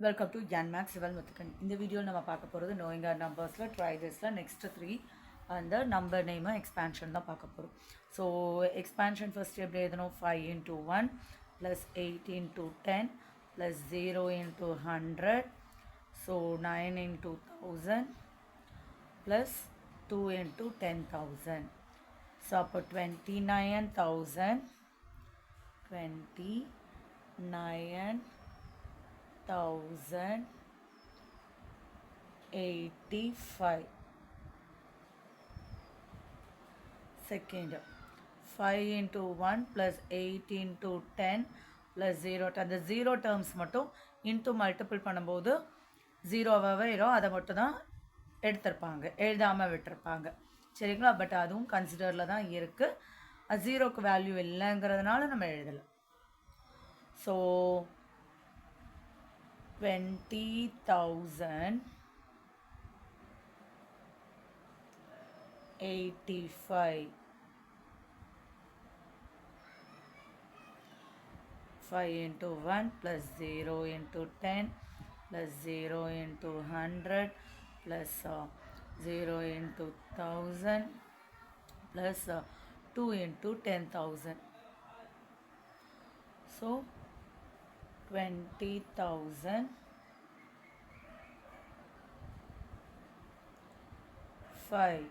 Welcome to Yanmax Sivalmuthukan. In the video, we will talk about the knowing our numbers. Try this next three and the number name expansion. So, expansion first step 5 into 1 plus 8 into 10 plus 0 into 100. So, 9 into 1000 plus 2 into 10,000. So, up 29,000. 29,085. Second, 5 into 1 plus 8 into 10 plus 0. அந்த 0 terms மட்டும் into multiple பண்ணும்போது 0வாகவே வரும். அதை மட்டும் தான் எடுத்திருப்பாங்க, எழுதாமல் விட்டுருப்பாங்க. சரிங்களா? பட் அதுவும் கன்சிடரில் தான் இருக்குது. அது 0க்கு வேல்யூ இல்லைங்கிறதுனால நம்ம எழுதலாம். So 20,085. 5 into 1 plus 0 into 10 plus 0 into 100 plus 0 into 1000 plus 2 into 10,000. So 20,000 5